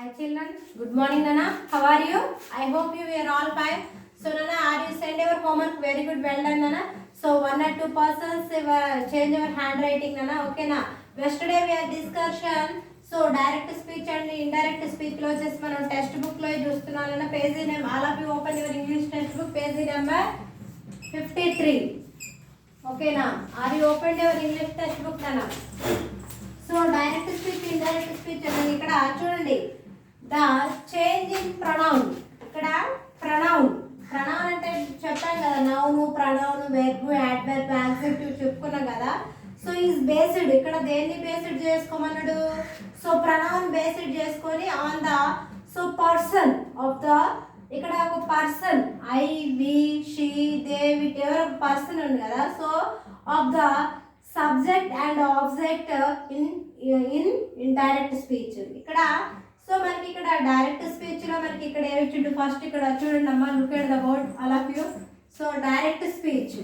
Hi children, good morning Nana. How are you? I hope you are all fine. So Nana, are you send your homework? Very good, well done Nana. So one or two persons change your handwriting Nana. Okay na. Yesterday we had discussion. So direct speech and indirect speech lo just మనం text book లో చూస్తున్నాం Nana. Page name all of you open your English textbook page number 53. Okay na. Are you opened your English textbook Nana? So direct speech, indirect speech అనేది ఇక్కడ చూడండి. The change in pronoun, ఇక్కడ pronoun అంటే చెప్పాం కదా, noun, pronoun, verb, adverb, adjective చెప్పుకున్నాం కదా. So is based, ఇక్కడ దేన్ని బేస్డ్ చేసుకోమన్నాడు? సో ప్రొనౌన్ బేస్డ్ చేసుకొని on the so person of the, ఇక్కడ ఒక person I we she they వీటి ఎవరో ఒక పర్సన్ ఉంది కదా. So of the subject and object in indirect speech. ఇక్కడ సో మనకి ఇక్కడ డైరెక్ట్ స్పీచ్ లో మనకి ఇక్కడ ఏమి ఇచ్చిండు? ఫస్ట్ ఇక్కడ చూడండి అమ్మా, look at the word all of you. So direct speech,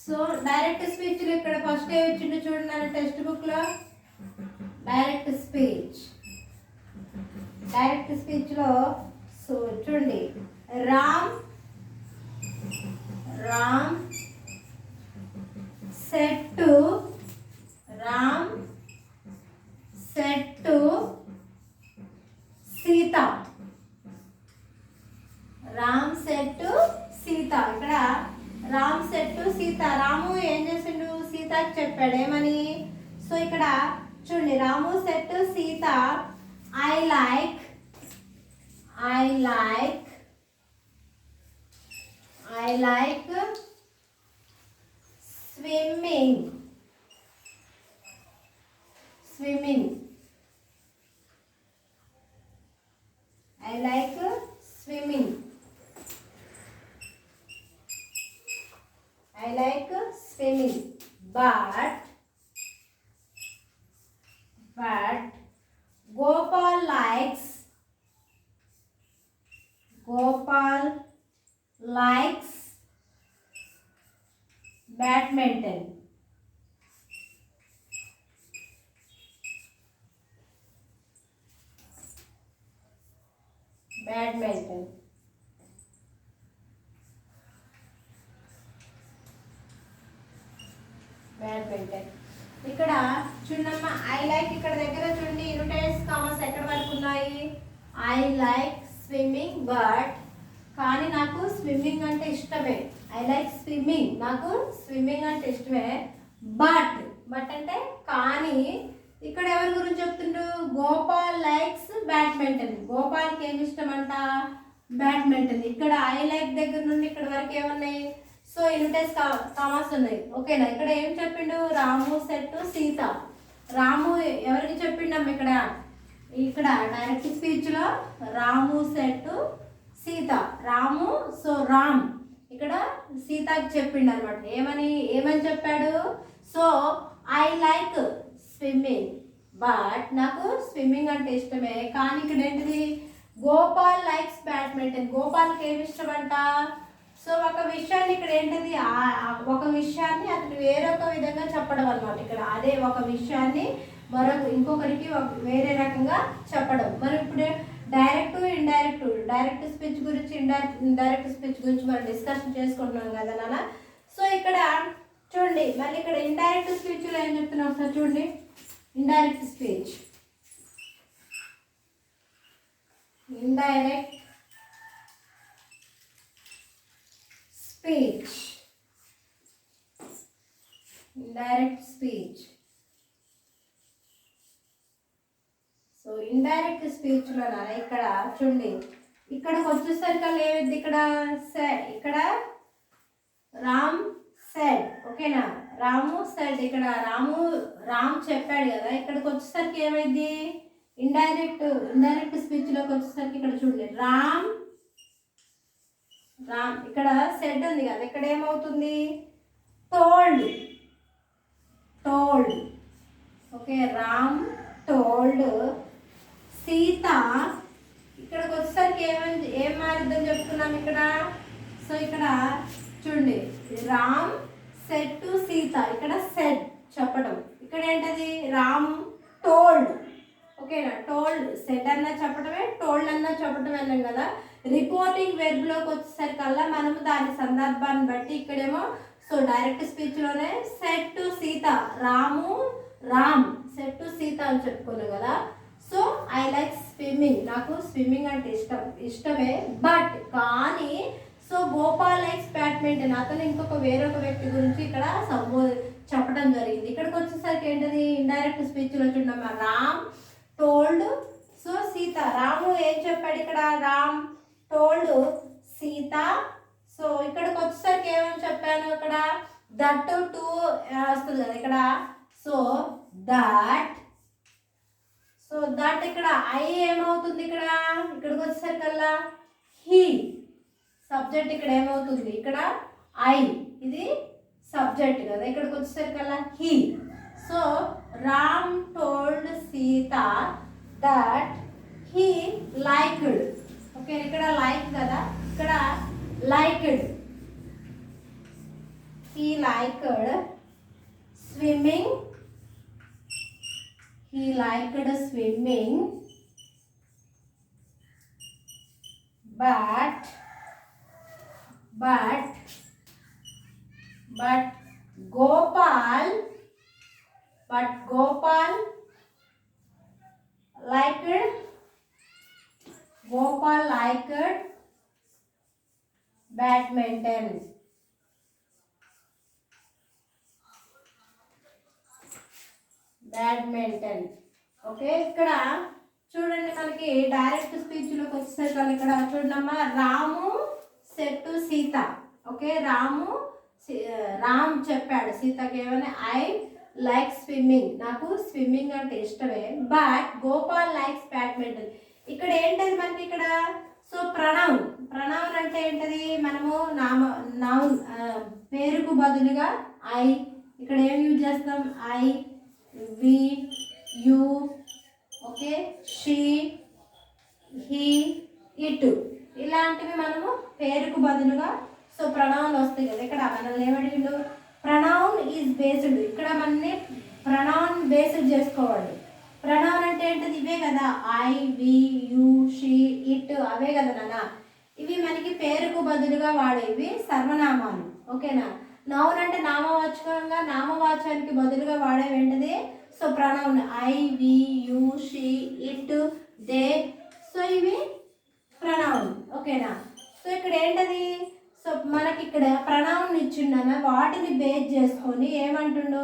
so direct speech లో ఇక్కడ ఫస్ట్ ఏమి ఇచ్చిండు చూడండి టెక్స్ట్ బుక్ లో. డైరెక్ట్ స్పీచ్ లో సో చూడండి, Ram said to Sita. Ram said to Sita. ఇక్కడ రామ్ said to సీత, రాము ఏం చేసిండు? సీతకి చెప్పాడు ఏమని? సో ఇక్కడ చూడండి, రాము said to Sita I like swimming. I like swimming. But Gopal likes badminton. ఇక్కడ చూడమ్మా, ఐ లైక్ ఇక్కడ దగ్గర చూడండి, ఇన్వర్టెడ్ కామర్స్ ఎక్కడ వరకు ఉన్నాయి? ఐ లైక్ స్విమ్మింగ్ బట్, కానీ నాకు స్విమ్మింగ్ అంటే ఇష్టమే. ఐ లైక్ స్విమ్మింగ్, నాకు స్విమ్మింగ్ అంటే ఇష్టమే. బట్ అంటే కానీ, ఇక్కడ ఎవరి గురించి చెప్తుండ్రు? Gopal likes badminton. గోపాల్కి ఏమి ఇష్టం అంట? బ్యాడ్మింటన్. ఇక్కడ ఐ లైక్ దగ్గర నుండి ఇక్కడ వరకు ఏమున్నాయి? సో ఇన్వర్టెడ్ కామర్స్ ఉన్నాయి. ఓకేనా? ఇక్కడ ఏం చెప్పిండు? Ramu said to Sita. రాము ఎవరికి చెప్పిండమ్మ? ఇక్కడ డైరెక్ట్ స్పీచ్ లో Ramu said to Sita. Ramu so Ram ఇక్కడ సీతకి చెప్పిండు అనమాట. ఏమని చెప్పాడు? So I like swimming but, నాకు స్విమ్మింగ్ అంటే ఇష్టమే, కానీ ఇక్కడ ఏంటిది? Gopal likes badminton. గోపాల్కి ఏమి ఇష్టం అంట? సో ఒక విషయాన్ని ఇక్కడ ఏంటిది? ఒక విషయాన్ని అతను వేరొక విధంగా చెప్పడం అనమాట. ఇక్కడ అదే ఒక విషయాన్ని ఇంకొకరికి వేరే రకంగా చెప్పడం. మరి ఇప్పుడు డైరెక్ట్ స్పీచ్ గురించి, ఇండైరెక్ట్ స్పీచ్ గురించి మనం డిస్కషన్ చేసుకుంటున్నాం కదా నాన్న. సో ఇక్కడ చూడండి, మళ్ళీ ఇక్కడ ఇండైరెక్ట్ స్పీచ్లో ఏం చెప్తున్నాం ఒకసారి చూడండి. ఇండైరెక్ట్ స్పీచ్ సో ఇండైరెక్ట్ స్పీచ్లో ఇక్కడ చూడండి, ఇక్కడికి వచ్చేసరికి ఏమైంది? ఇక్కడ రామ్ సెడ్. ఓకేనా? రాము సెడ్. ఇక్కడ రామ్ చెప్పాడు కదా. ఇక్కడికి వచ్చేసరికి ఏమైంది? ఇండైరెక్ట్ స్పీచ్లోకి వచ్చేసరికి ఇక్కడ చూడండి, రామ్ ఇక్కడ సెడ్ ఉంది కదా, ఇక్కడ ఏమవుతుంది? Told. Okay, Ram told Sita. ఇక్కడికి వచ్చేసరికి ఏం మారిద్దని చెప్తున్నాం ఇక్కడ. సో ఇక్కడ చూడండి, రామ్ సెడ్ టు సీత. ఇక్కడ సెడ్ చెప్పడం. ఇక్కడ ఏంటది రామ్ టోల్డ్. ఓకేనా, టోల్డ్ సెడ్ అన్నా చెప్పడమే, టోల్డ్ అన్నా చెప్పడం అన్నాం కదా. రిపోర్టింగ్ వెర్బ్లోకి వచ్చేసరికల్లా మనము దాని సందర్భాన్ని బట్టి ఇక్కడేమో సో డైరెక్ట్ స్పీచ్లోనే said to Sita, Ram said to Sita అని చెప్పుకున్నాం కదా. సో ఐ లైక్ స్విమ్మింగ్, నాకు స్విమ్మింగ్ అంటే ఇష్టమే, బట్ కానీ సో గోపాల్ లైక్స్ బ్యాడ్మింటన్, అతను ఇంకొక వేరొక వ్యక్తి గురించి ఇక్కడ చెప్పడం జరిగింది. ఇక్కడికి వచ్చేసరికి ఏంటది ఇండైరెక్ట్ స్పీచ్లో చూడమ్మా, రామ్ టోల్డ్ సో సీత. రాము ఏం చెప్పాడు ఇక్కడ, రామ్ టోల్డ్ సీత. సో ఇక్కడికి వచ్చేసరికి ఏమని చెప్పాను, ఇక్కడ దట్ టు వస్తుంది కదా ఇక్కడ. సో దట్ ఇక్కడ ఐ ఏమవుతుంది ఇక్కడ, ఇక్కడికి వచ్చేసరికల్లా హీ సబ్జెక్ట్ ఇక్కడ ఏమవుతుంది, ఇక్కడ ఐ ఇది సబ్జెక్ట్ కదా, ఇక్కడికి వచ్చేసరికల్లా he. So Ram told Sita that he liked. Okay, ఇక్కడ లైక్ కదా, ఇక్కడ liked, he liked swimming, he liked swimming, but Gopal liked badminton. Okay, ఇక్కడ చూడండి మనకి డైరెక్ట్ స్పీచ్లోకి వచ్చేసరికి ఇక్కడ చూడమ్మా, Ramu said to Sita. Okay, Ram చెప్పాడు సీతకి ఏమని, ఐ లైక్ స్విమ్మింగ్, నాకు స్విమ్మింగ్ అంటే ఇష్టమే, బట్ గోపాల్ లైక్స్ బ్యాడ్మింటన్. ఇక్కడ ఏంటది మనకి ఇక్కడ, సో ప్రణౌన్ అంటే ఏంటది, మనము నౌన్ పేరుకు బదులుగా ఐ, ఇక్కడ ఏం యూజ్ చేస్తాం, I, we, you, okay, she, he, it, ఇలాంటివి మనము పేరుకు బదులుగా సో ప్రొనౌన్ వస్తాయి కదా. ఇక్కడ మనల్ని ఏమడిగిండు, ప్రొనౌన్ ఈజ్ బేస్డ్, ఇక్కడ మనల్ని ప్రొనౌన్ బేస్డ్ చేసుకోవాలి. ప్రొనౌన్ అంటే ఏంటిది, ఇవే కదా, I, we, you, she, it, అవే కదా నాన్న. ఇవి మనకి పేరుకు బదులుగా వాడేవి సర్వనామాలు. ఓకేనా, నౌన్ అంటే నామవాచకంగా, నామవాచకానికి బదులుగా వాడేవి ఏంటిది, so pronoun I, we, you, she, it, they, so ఇవి ప్రొనౌన్. ఓకేనా, సో ఇక్కడ ఏంటది, సో మనకి ఇక్కడ ప్రొనౌన్ ఇచ్చిండన, వాటిని బేస్ చేసుకొని ఏమంటుండు,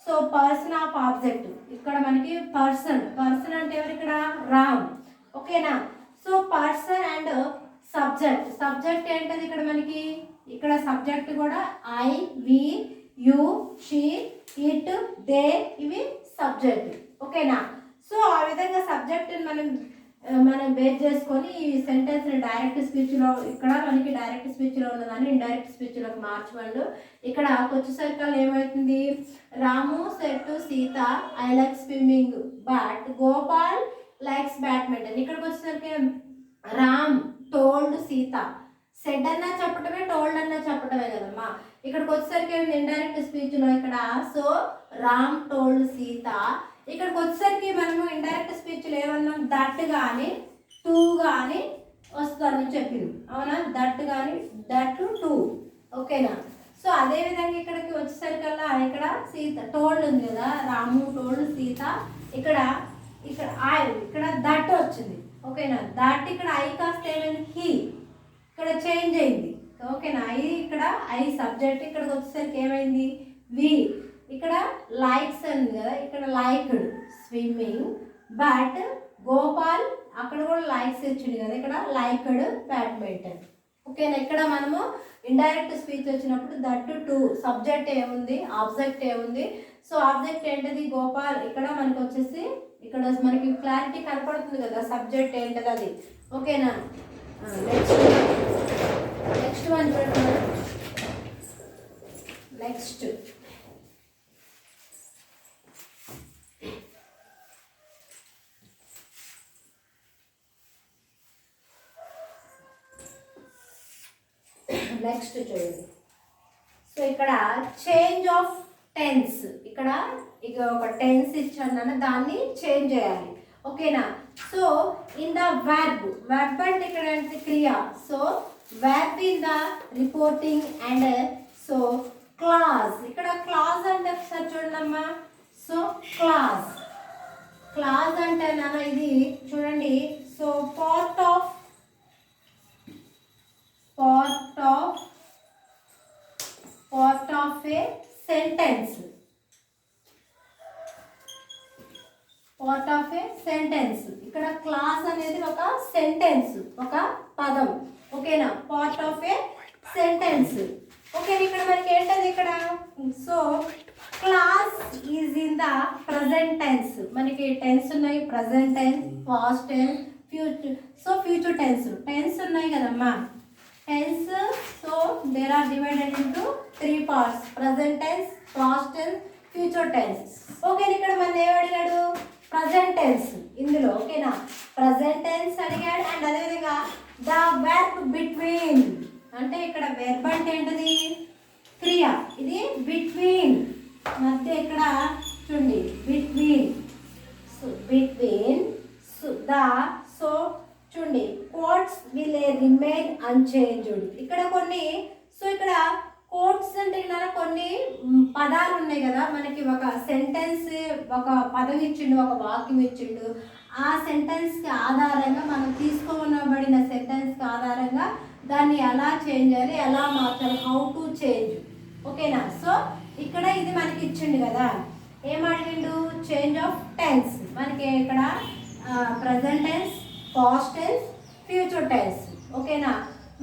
సో పర్సన్ ఆఫ్ ఆబ్జెక్ట్. ఇక్కడ మనకి పర్సన్ అంటే ఎవరు ఇక్కడ, రామ్. ఓకేనా, సో పర్సన్ అండ్ సబ్జెక్ట్ ఏంటది ఇక్కడ మనకి, ఇక్కడ సబ్జెక్ట్ కూడా I, we, you, she, it, they, ఇవి సబ్జెక్ట్. ఓకేనా, సో ఆ విధంగా సబ్జెక్ట్ని మనం బేస్ చేసుకొని ఈ సెంటెన్స్ని డైరెక్ట్ స్పీచ్లో, ఇక్కడ మనకి డైరెక్ట్ స్పీచ్లో ఉన్నదాన్ని ఇండైరెక్ట్ స్పీచ్లోకి మార్చమండు. ఇక్కడ వచ్చేసరికి ఏమవుతుంది, Ramu said to Sita I like swimming but Gopal likes badminton. ఇక్కడికి వచ్చేసరికి రామ్ టోల్డ్ సీత, సెడ్ అన్నా చెప్పటమే, టోల్డ్ అన్నా చెప్పటమే కదమ్మా. ఇక్కడికి వచ్చేసరికి ఇండైరెక్ట్ స్పీచ్లో ఇక్కడ సో రామ్ టోల్డ్ సీత. ఇక్కడికి వచ్చేసరికి మనము ఇండైరెక్ట్ స్పీచ్లో ఏమన్నాం, దట్ కానీ టూ కానీ వస్తుందని చెప్పింది, అవునా, దట్ కానీ దట్ టూ. ఓకేనా, సో అదేవిధంగా ఇక్కడికి వచ్చేసరికల్లా ఇక్కడ సీత టోల్డ్ ఉంది కదా, రాము టోల్డ్ సీత, ఇక్కడ ఇక్కడ దట్ వచ్చింది. ఓకేనా, దట్ ఇక్కడ ఐ కాస్త ఏమైంది, హీ ఇక్కడ చేంజ్ అయింది. ఓకేనా, ఇక్కడ ఐ సబ్జెక్ట్, ఇక్కడికి వచ్చేసరికి ఏమైంది, వి, ఇక్కడ లైక్స్ ఉంది కదా, ఇక్కడ లైక్డ్ స్విమ్మింగ్ బట్ గోపాల్ అక్కడ కూడా లైక్స్ ఇచ్చింది కదా, ఇక్కడ లైక్డ్ బ్యాడ్మింటన్. ఓకేనా, ఇక్కడ మనము ఇండైరెక్ట్ స్పీచ్ వచ్చినప్పుడు దట్ టు సబ్జెక్ట్ ఏముంది, ఆబ్జెక్ట్ ఏముంది, సో ఆబ్జెక్ట్ ఏంటది గోపాల్. ఇక్కడ మనకి వచ్చేసి ఇక్కడ మనకి క్లారిటీ కనపడుతుంది కదా సబ్జెక్ట్ ఏంటది అది. ఓకేనా, నెక్స్ట్ వన్ చూడండి, నెక్స్ట్ చూడండి. సో ఇక్కడ చేంజ్ ఆఫ్ టెన్స్. ఇక్కడ ఇక ఒక టెన్స్ ఇచ్చాను, దాన్ని చేంజ్ చేయాలి. ఓకేనా. సో ఇన్ ద వర్బ్ అంటే ఇక్కడ అంటే క్రియ. So verb in the reporting and so class. ఇక్కడ క్లాస్ అంటే ఒకసారి చూడండమ్మా. సో క్లాస్ అంటే నాన్న ఇది చూడండి. So part of a sentence. Part of a sentence. ఇక్కడ క్లాస్ అనేది ఒక సెంటెన్స్, ఒక పదం. ఓకేనా. Part of a sentence. Okay. ఇక్కడ మనకి ఏంటది ఇక్కడ. So class is in the present tense. మనకి టెన్స్ ఉన్నాయి, present tense, past tense, future. So future tense ఉన్నాయి కదమ్మా. Tense. So there are divided into 3 parts: present tense, past tense, future tense. Okay. ఇక్కడ మన ఏం అడిగాడు, ప్రజెంట్ టెన్స్ ఇందులో. ఓకేనా. ప్రజెంట్ టెన్స్ అడిగాడు. అండ్ అదేవిధంగా ద వెర్బ్ బిట్వీన్ అంటే ఇక్కడ వెర్బ్ అంటే ఏంటిది, క్రియ. ఇది బిట్వీన్ మధ్య. ఇక్కడ చూడండి between. So between the. So చూడండి కోట్స్ విల్ రిమైన్ అన్చేంజ్డ్. ఇక్కడ కొన్ని. సో ఇక్కడ కోట్స్ అంటే ఇలా కొన్ని పదాలు ఉన్నాయి కదా మనకి. ఒక సెంటెన్స్, ఒక పదం ఇచ్చిండు, ఒక వాక్యం ఇచ్చిండు. ఆ సెంటెన్స్కి ఆధారంగా మనం తీసుకోబడిన సెంటెన్స్కి ఆధారంగా దాన్ని ఎలా చేంజ్ చేయాలి, ఎలా మార్చాలి, హౌ టు చేంజ్. ఓకేనా. సో ఇక్కడ ఇది మనకి ఇచ్చిండు కదా. ఏం అడిగిండు, చేంజ్ ఆఫ్ టెన్స్. మనకి ఇక్కడ present tense, past tense, future tense. ఓకేనా.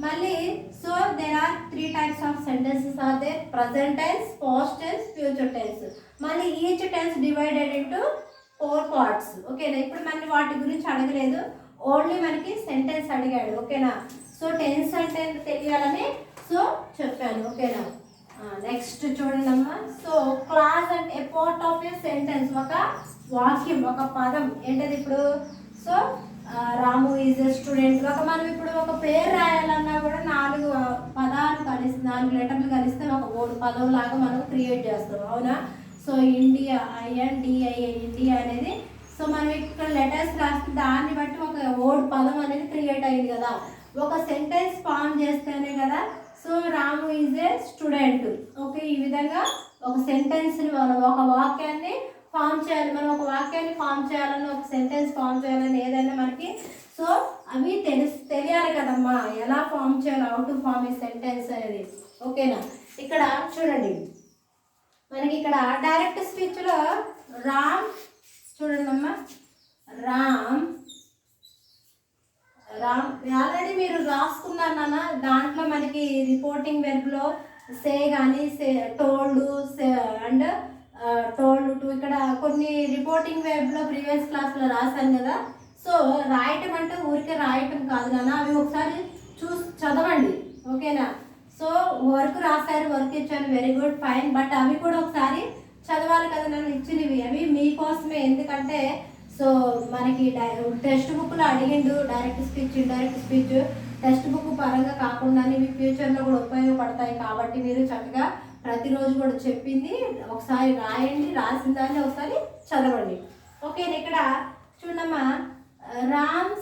మళ్ళీ so there are 3 types of sentences are there: present tense, past tense, future tense. మళ్ళీ each tense divided into 4 parts. ఓకేనా. ఇప్పుడు మనకి వాటి గురించి అడగలేదు, ఓన్లీ మనకి సెంటెన్స్ అడిగాడు. ఓకేనా. సో టెన్స్ అంటే తెలియాలని సో చెప్పాను. ఓకేనా. నెక్స్ట్ చూడండి అమ్మా. సో క్లాస్ అంటే ఏ పార్ట్ ఆఫ్ ఏ సెంటెన్స్, ఒక వాక్యం, ఒక పదం. ఏంటది ఇప్పుడు. So Ramu is a student. మనం ఇప్పుడు ఒక పేరు రాయాలన్నా కూడా 4 పదాలు కలిసి 4 లెటర్లు కలిస్తే ఒక వర్డ్ పదం లాగా మనం క్రియేట్ చేస్తాం. అవునా. సో ఇండియా, INDIA, ఇండియా అనేది. సో మనం ఇక్కడ లెటర్స్ రాస్తే దాన్ని బట్టి ఒక వర్డ్ పదం అనేది క్రియేట్ అయ్యింది కదా. ఒక సెంటెన్స్ ఫామ్ చేస్తేనే కదా. So Ramu is a student. Okay. ఈ విధంగా ఒక సెంటెన్స్ని మనం ఒక వాక్యాన్ని ఫామ్ చేయాలి. మనం ఒక వాక్యాన్ని ఫామ్ చేయాలని, ఒక సెంటెన్స్ ఫామ్ చేయాలని ఏదైనా మనకి సో అవి తెలియాలి కదమ్మా, ఎలా ఫామ్ చేయాలి, how to form a sentence అనేది. ఓకేనా. ఇక్కడ చూడండి మనకి ఇక్కడ డైరెక్ట్ స్పీచ్లో రామ్ చూడండి అమ్మా. రామ్ ఆల్రెడీ మీరు రాసుకున్నారు నాన్న. దాంట్లో మనకి రిపోర్టింగ్ వెర్బ్లో సే కానీ టోల్డ్ అండ్ టోల్డ్ టు. ఇక్కడ కొన్ని రిపోర్టింగ్ వెర్బ్లో ప్రీవియస్ క్లాస్లో రాశాను కదా. సో రాయటం అంటే ఊరికే రాయటం కాదు నాన్న, అవి ఒకసారి చదవండి. ఓకేనా. సో వర్క్ రాశారు, వర్క్ ఇచ్చాను, వెరీ గుడ్, ఫైన్. బట్ అవి కూడా ఒకసారి చదవాలి కదా నన్ను ఇచ్చినవి. అవి మీకోసమే. ఎందుకంటే సో మనకి టెక్స్ట్ బుక్లో అడిగిండు direct speech, indirect speech. Text book పరంగా కాకుండా ఇవి ఫ్యూచర్లో కూడా ఉపయోగపడతాయి. కాబట్టి మీరు చక్కగా ప్రతిరోజు కూడా చెప్పింది ఒకసారి రాయండి, రాసిన దాన్ని ఒకసారి చదవండి. ఓకే. ఇక్కడ చూడమ్మా. Ram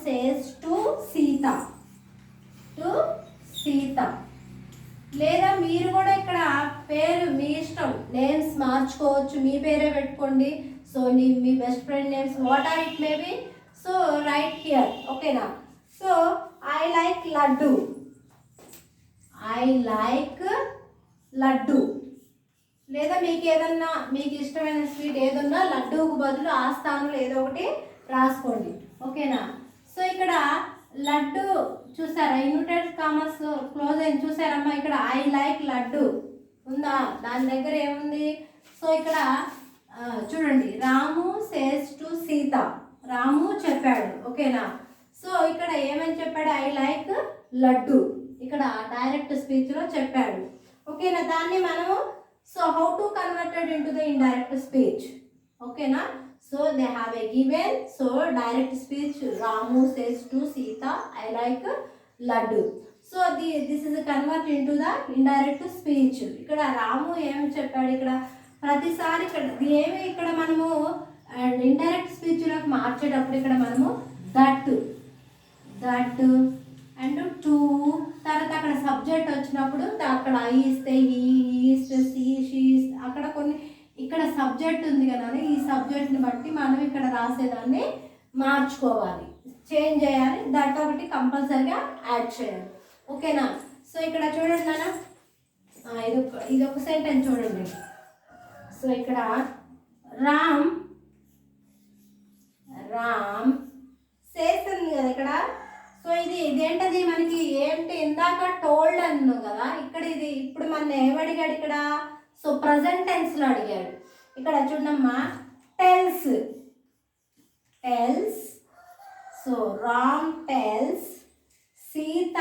says to Sita. లేదా మీరు కూడా ఇక్కడ పేరు మీ ఇష్టం, నేమ్స్ మార్చుకోవచ్చు, మీ పేరే పెట్టుకోండి. సో మీ best friend names what are it may be. So write here. ఓకేనా. So I like laddu. లేదా మీకు ఏదన్నా మీకు ఇష్టమైన స్వీట్ ఏదన్నా లడ్డూకు బదులు ఆ స్థానంలో ఏదో ఒకటి రాసుకోండి. ఓకేనా. సో ఇక్కడ లడ్డు చూసారా, ఇన్వర్టెడ్ కామర్స్ క్లోజ్ అయింది చూసారమ్మా. ఇక్కడ ఐ లైక్ లడ్డు ఉందా, దాని దగ్గర ఏముంది. సో ఇక్కడ చూడండి, రాము సేస్ టు సీత. రాము చెప్పాడు. ఓకేనా. సో ఇక్కడ ఏమని చెప్పాడు, ఐ లైక్ లడ్డు. ఇక్కడ డైరెక్ట్ స్పీచ్లో చెప్పాడు. ఓకేనా. దాన్ని మనము so how to converted into the indirect speech. ఓకేనా. So they have a given. So direct speech, Ramu says to Sita, I like laddu. So this is convert into the indirect speech. ఇక్కడ రాము ఏం చెప్పాడు, ఇక్కడ ప్రతిసారి ఇక్కడ ఏమి ఇక్కడ మనము ఇండైరెక్ట్ స్పీచ్లోకి మార్చేటప్పుడు ఇక్కడ మనము దట్ అండ్ టు తర్వాత అక్కడ సబ్జెక్ట్ వచ్చినప్పుడు అక్కడ ఐ ఇస్తే హీ ఇస్తే సీ షీ, అక్కడ కొన్ని ఇక్కడ సబ్జెక్ట్ ఉంది కదా, ఈ సబ్జెక్ట్ని బట్టి మనం ఇక్కడ రాసేదాన్ని మార్చుకోవాలి, చేంజ్ చేయాలి. దట్ ఒకటి కంపల్సరీగా యాడ్ చేయాలి. ఓకేనా? సో ఇక్కడ చూడండి నాన్న, ఇది ఒక సెంటెన్స్ చూడండి. సో ఇక్కడ రామ్ సేస్ ఉంది కదా ఇక్కడ. సో ఇదేంటది మనకి ఏంటి, ఇందాక టోల్డ్ అన్నాం కదా, ఇక్కడ ఇది ఇప్పుడు మన ఏమడిగాడు ఇక్కడ, సో ప్రజెంట్ టెన్స్లో అడిగాడు. ఇక్కడ చూడమ్మా, tells. So Ram tells Sita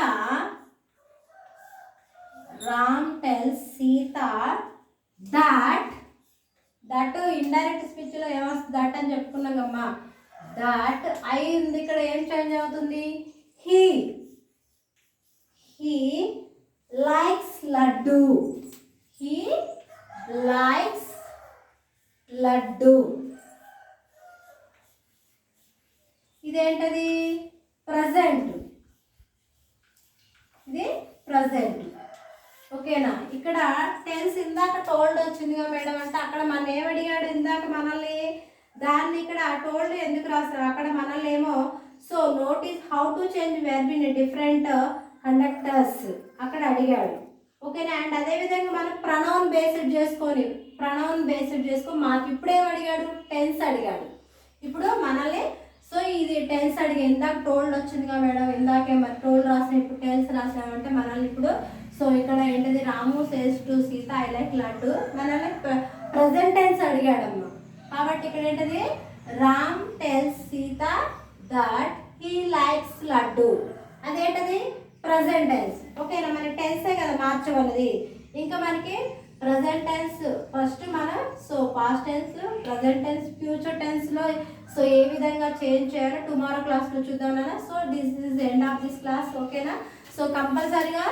that indirect స్పీచ్లో ఏమొస్తుంది, దట్ అని చెప్పుకున్నాం కమ్మా. దట్ ఐ ఉంది ఇక్కడ, ఏం చేంజ్ అవుతుంది, హీ లైక్స్ లడ్డు. ఇదేంటది, ప్రజెంట్. ఇది ప్రజెంట్. ఓకేనా? ఇక్కడ టెన్స్ ఇందాక టోల్డ్ వచ్చిందిగా మేడం అంటే అక్కడ మన ఏమడిగాడు ఇందాక మనల్ని, దాన్ని ఇక్కడ టోల్డ్ ఎందుకు రాస్తారు, అక్కడ మనల్ని ఏమో so notice how to change verb in different conductors అక్కడ అడిగాడు. ఓకేనా? అండ్ అదేవిధంగా మనం ప్రొనౌన్ బేస్డ్ చేసుకొని మాకు ఇప్పుడేం అడిగాడు, టెన్స్ అడిగాడు. ఇప్పుడు మనల్ని సో ఇది టెన్స్ అడిగా, ఇందాక టోల్డ్ వచ్చిందిగా మేడం, ఇందాకే మరి టోల్డ్ రాసిన ఇప్పుడు టెన్స్ రాసామంటే మనల్ని ఇప్పుడు సో ఇక్కడ ఏంటిది, Ramu says to Sita I like laddu, మనల్ని ప్రజెంట్ టెన్స్ అడిగాడమ్మా. కాబట్టి ఇక్కడ ఏంటిది, Ram tells Sita that he likes laddu, అదేంటది ప్రజెంట్ టెన్స్. ఓకేనా? మనకి టెన్సే కదా మార్చవలది. ఇంకా మనకి ప్రజెంట్ టెన్స్ ఫస్ట్ మనం so past tense, present tense, future టెన్స్లో సో ఏ విధంగా చేంజ్ చేయాలో టుమారో క్లాస్లో చూద్దాం నాన్న. So this is end of this class. ఓకేనా? సో కంపల్సరీగా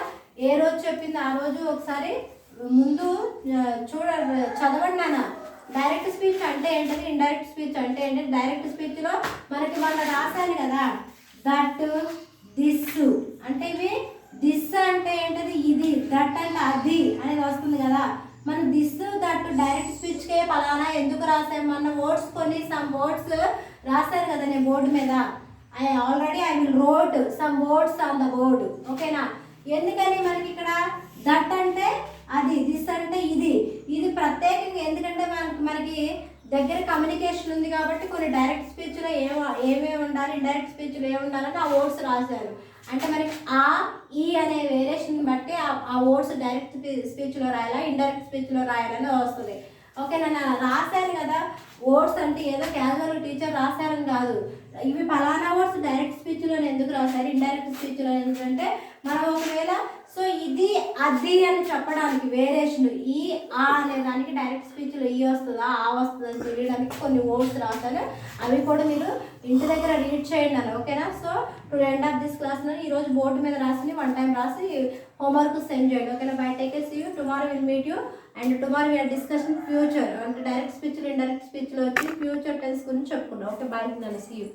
ఏ రోజు చెప్పింది ఆ రోజు ఒకసారి ముందు చదవండి నాన్న. డైరెక్ట్ స్పీచ్ అంటే ఏంటది, ఇండైరెక్ట్ స్పీచ్ అంటే ఏంటంటే, డైరెక్ట్ స్పీచ్లో మనకి వాళ్ళ రాశాను కదా, దట్ దిస్ అంటే ఇవి, దిస్ అంటే ఏంటది ఇది, దట్ అంటే అది అనేది వస్తుంది కదా. మన దిస్ దట్ డైరెక్ట్ స్పీచ్కే పలానా ఎందుకు రాసాము, మన వర్డ్స్ కొన్ని సమ్ వర్డ్స్ రాశారు కదా నేను బోర్డు మీద, I will wrote some words on the board. ఓకేనా? ఎందుకని మనకి ఇక్కడ దట్ అంటే అది, దిస్ అంటే ఇది ప్రత్యేకంగా, ఎందుకంటే మనకి దగ్గర కమ్యూనికేషన్ ఉంది కాబట్టి కొన్ని డైరెక్ట్ స్పీచ్లో ఏమేమి ఉండాలి, ఇండైరెక్ట్ స్పీచ్లో ఏమి ఉండాలని ఆ వర్డ్స్ రాశారు. అంటే మనకి ఆ ఈ అనే వేరియేషన్ బట్టి ఆ వర్డ్స్ డైరెక్ట్ స్పీచ్లో రాయాలా, ఇండైరెక్ట్ స్పీచ్లో రాయాలని వస్తుంది. ఓకే నేను రాశాను కదా, వర్డ్స్ అంటే ఏదో క్యాజువల్ టీచర్ రాశారని కాదు, ఇవి ఫలానా వర్డ్స్ డైరెక్ట్ స్పీచ్లో ఎందుకు రాశారు, ఇండైరెక్ట్ స్పీచ్లో ఎందుకంటే మనం ఒకవేళ సో ఇది అది అని చెప్పడానికి వేరియేషన్, ఈ ఆ అనే దానికి డైరెక్ట్ స్పీచ్లో ఈ వస్తుందా ఆ వస్తుందా అని తెలియడానికి కొన్ని వర్డ్స్ రాశాను. అవి కూడా మీరు ఇంటి దగ్గర రీడ్ చేయండి అని. ఓకేనా? So to end of this క్లాస్లో ఈరోజు బోర్డు మీద రాసి 1 time రాసి హోంవర్క్ సెండ్ చేయండి. ఓకేనా? Bye take see you tomorrow will meet you and tomorrow we are discussion future అంటే డైరెక్ట్ స్పీచ్లో ఇండైరెక్ట్ స్పీచ్లో వచ్చి ఫ్యూచర్ టెన్స్ గురించి చెప్పుకున్నాం. Okay, bye, see you.